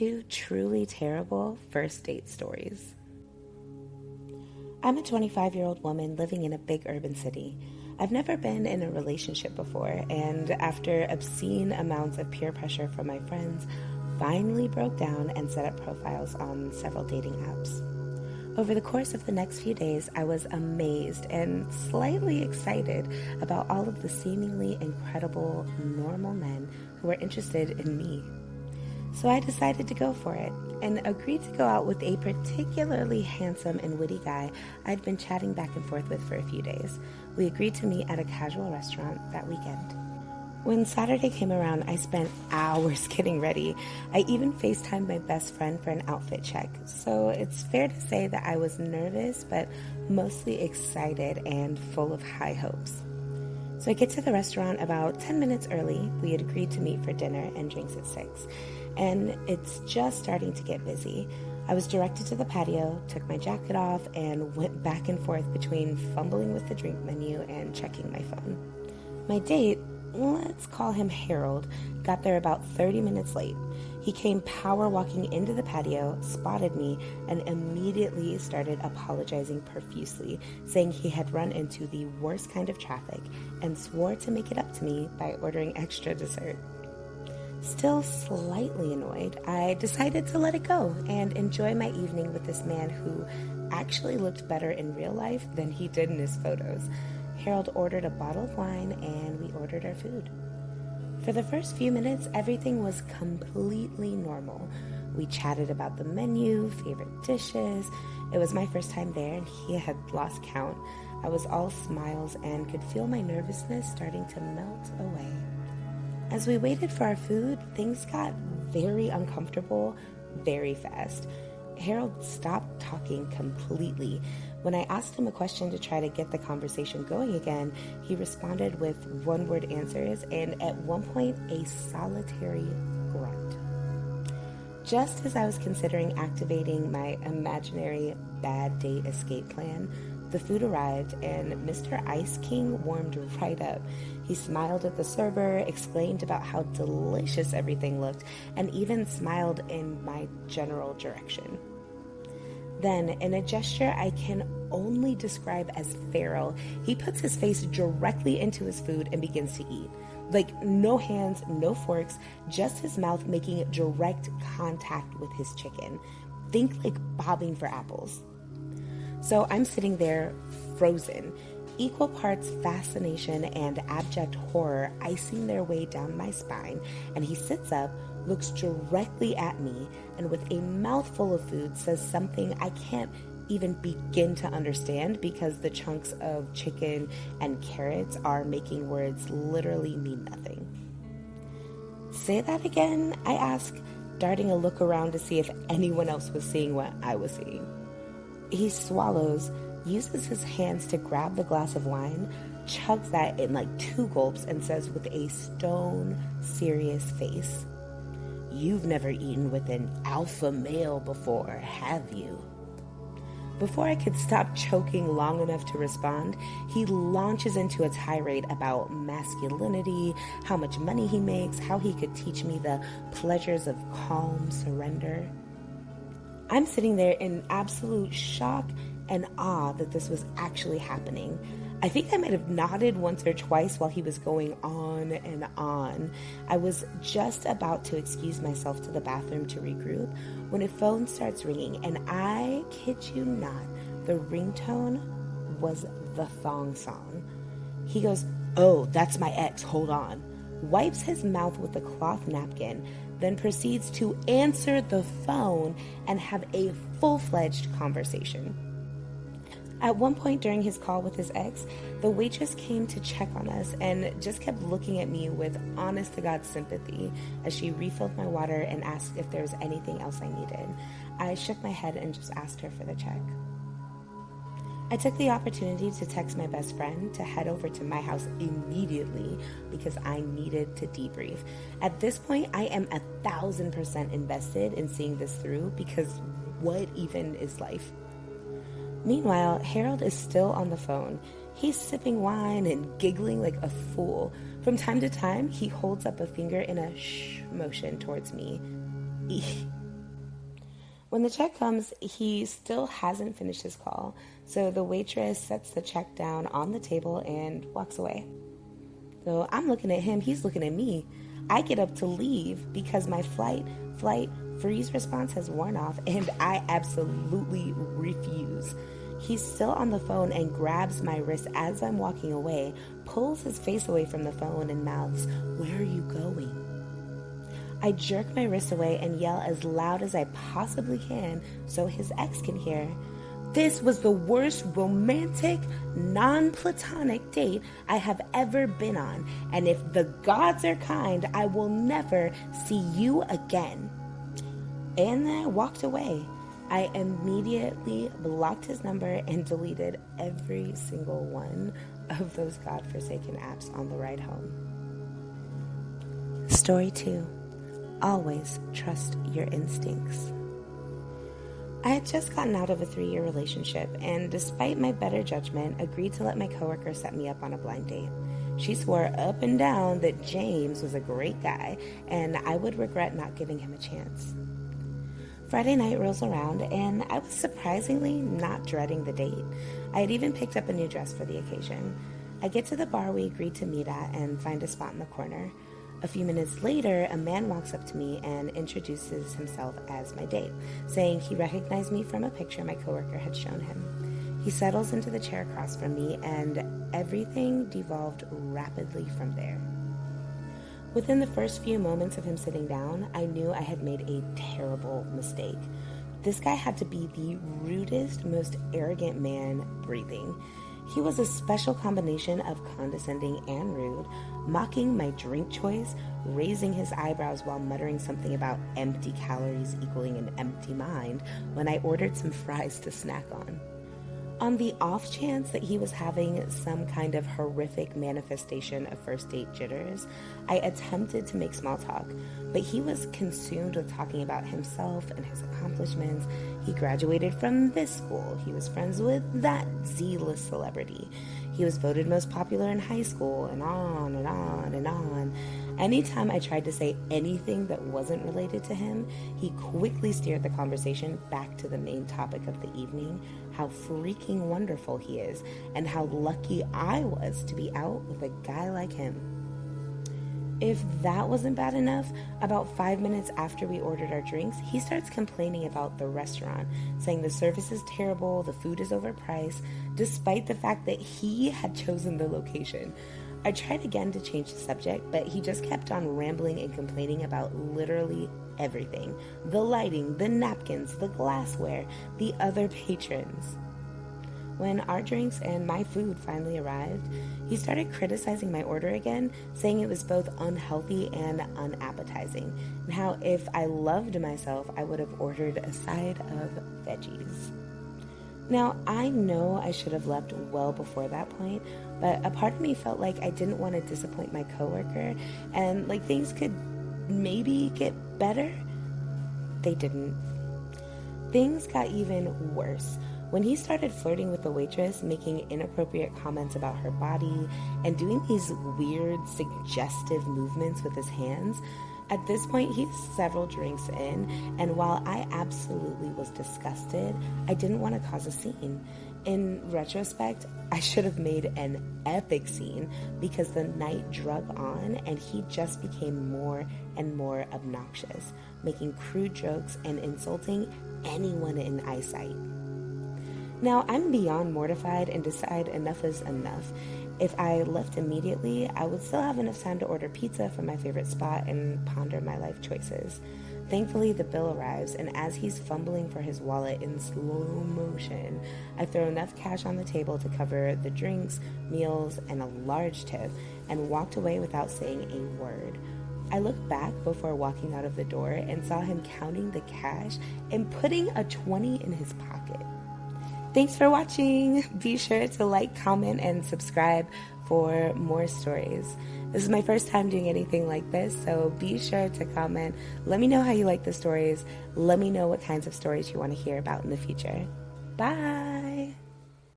to truly terrible first date stories. I'm a 25-year-old woman living in a big urban city. I've never been in a relationship before, and after obscene amounts of peer pressure from my friends, finally broke down and set up profiles on several dating apps. Over the course of the next few days, I was amazed and slightly excited about all of the seemingly incredible, normal men who were interested in me. So I decided to go for it and agreed to go out with a particularly handsome and witty guy I'd been chatting back and forth with for a few days. We agreed to meet at a casual restaurant that weekend. When Saturday came around, I spent hours getting ready. I even FaceTimed my best friend for an outfit check. So it's fair to say that I was nervous, but mostly excited and full of high hopes. So I get to the restaurant about 10 minutes early. We had agreed to meet for dinner and drinks at 6. And it's just starting to get busy. I was directed to the patio, took my jacket off, and went back and forth between fumbling with the drink menu and checking my phone. My date, let's call him Harold, got there about 30 minutes late. He came power walking into the patio, spotted me, and immediately started apologizing profusely, saying he had run into the worst kind of traffic and swore to make it up to me by ordering extra dessert. Still slightly annoyed, I decided to let it go and enjoy my evening with this man who actually looked better in real life than he did in his photos. Harold ordered a bottle of wine and we ordered our food. For the first few minutes, everything was completely normal. We chatted about the menu, favorite dishes. It was my first time there and he had lost count. I was all smiles and could feel my nervousness starting to melt away. As we waited for our food, things got very uncomfortable very fast. Harold stopped talking completely. When I asked him a question to try to get the conversation going again, he responded with one-word answers and at one point a solitary grunt. Just as I was considering activating my imaginary bad date escape plan, the food arrived and Mr. Ice King warmed right up. He smiled at the server, exclaimed about how delicious everything looked, and even smiled in my general direction. Then, in a gesture I can only describe as feral, he puts his face directly into his food and begins to eat. Like, no hands, no forks, just his mouth making direct contact with his chicken. Think like bobbing for apples. So I'm sitting there, frozen, equal parts fascination and abject horror icing their way down my spine, and he sits up, looks directly at me, and with a mouthful of food says something I can't even begin to understand because the chunks of chicken and carrots are making words literally mean nothing. Say that again, I ask, darting a look around to see if anyone else was seeing what I was seeing. He swallows, uses his hands to grab the glass of wine, chugs that in like 2 gulps, and says with a stone serious face, "You've never eaten with an alpha male before, have you?" Before I could stop choking long enough to respond, he launches into a tirade about masculinity, how much money he makes, how he could teach me the pleasures of calm surrender. I'm sitting there in absolute shock and awe that this was actually happening. I think I might have nodded once or twice while he was going on and on. I was just about to excuse myself to the bathroom to regroup when a phone starts ringing, and I kid you not, the ringtone was the thong song. He goes, "Oh, that's my ex, hold on," wipes his mouth with a cloth napkin, then proceeds to answer the phone and have a full-fledged conversation. At one point during his call with his ex, the waitress came to check on us and just kept looking at me with honest-to-God sympathy as she refilled my water and asked if there was anything else I needed. I shook my head and just asked her for the check. I took the opportunity to text my best friend to head over to my house immediately because I needed to debrief. At this point, I am 1,000% invested in seeing this through because what even is life? Meanwhile, Harold is still on the phone. He's sipping wine and giggling like a fool. From time to time, he holds up a finger in a shh motion towards me. When the check comes, he still hasn't finished his call, so the waitress sets the check down on the table and walks away. So I'm looking at him, he's looking at me. I get up to leave because my flight freeze response has worn off, and I absolutely refuse. He's still on the phone and grabs my wrist as I'm walking away, pulls his face away from the phone and mouths, "Where are you going?" I jerk my wrist away and yell as loud as I possibly can so his ex can hear. This was the worst romantic, non-platonic date I have ever been on, and if the gods are kind, I will never see you again. And then I walked away. I immediately blocked his number and deleted every single one of those godforsaken apps on the ride home. Story 2. Always trust your instincts. I had just gotten out of a 3-year relationship, and despite my better judgment, agreed to let my coworker set me up on a blind date. She swore up and down that James was a great guy, and I would regret not giving him a chance. Friday night rolls around, and I was surprisingly not dreading the date. I had even picked up a new dress for the occasion. I get to the bar we agreed to meet at and find a spot in the corner. A few minutes later, a man walks up to me and introduces himself as my date, saying he recognized me from a picture my coworker had shown him. He settles into the chair across from me, and everything devolved rapidly from there. Within the first few moments of him sitting down, I knew I had made a terrible mistake. This guy had to be the rudest, most arrogant man breathing. He was a special combination of condescending and rude, mocking my drink choice, raising his eyebrows while muttering something about empty calories equaling an empty mind when I ordered some fries to snack on. On the off chance that he was having some kind of horrific manifestation of first date jitters, I attempted to make small talk, but he was consumed with talking about himself and his accomplishments. He graduated from this school. He was friends with that Z-list celebrity. He was voted most popular in high school, and on and on and on. Anytime I tried to say anything that wasn't related to him, he quickly steered the conversation back to the main topic of the evening, how freaking wonderful he is, and how lucky I was to be out with a guy like him. If that wasn't bad enough, about 5 minutes after we ordered our drinks, he starts complaining about the restaurant, saying the service is terrible, the food is overpriced, despite the fact that he had chosen the location. I tried again to change the subject, but he just kept on rambling and complaining about literally everything. The lighting, the napkins, the glassware, the other patrons. When our drinks and my food finally arrived, he started criticizing my order again, saying it was both unhealthy and unappetizing, and how if I loved myself, I would have ordered a side of veggies. Now, I know I should have left well before that point, but a part of me felt like I didn't want to disappoint my coworker, and like things could maybe get better. They didn't. Things got even worse. When he started flirting with the waitress, making inappropriate comments about her body, and doing these weird, suggestive movements with his hands, at this point, he's several drinks in, and while I absolutely was disgusted, I didn't want to cause a scene. In retrospect, I should have made an epic scene because the night drug on and he just became more and more obnoxious, making crude jokes and insulting anyone in eyesight. Now, I'm beyond mortified and decide enough is enough. If I left immediately, I would still have enough time to order pizza from my favorite spot and ponder my life choices. Thankfully, the bill arrives, and as he's fumbling for his wallet in slow motion, I throw enough cash on the table to cover the drinks, meals, and a large tip, and walked away without saying a word. I looked back before walking out of the door and saw him counting the cash and putting a 20 in his pocket. Thanks for watching. Be sure to like, comment, and subscribe for more stories. This is my first time doing anything like this, so be sure to comment. Let me know how you like the stories. Let me know what kinds of stories you want to hear about in the future. Bye.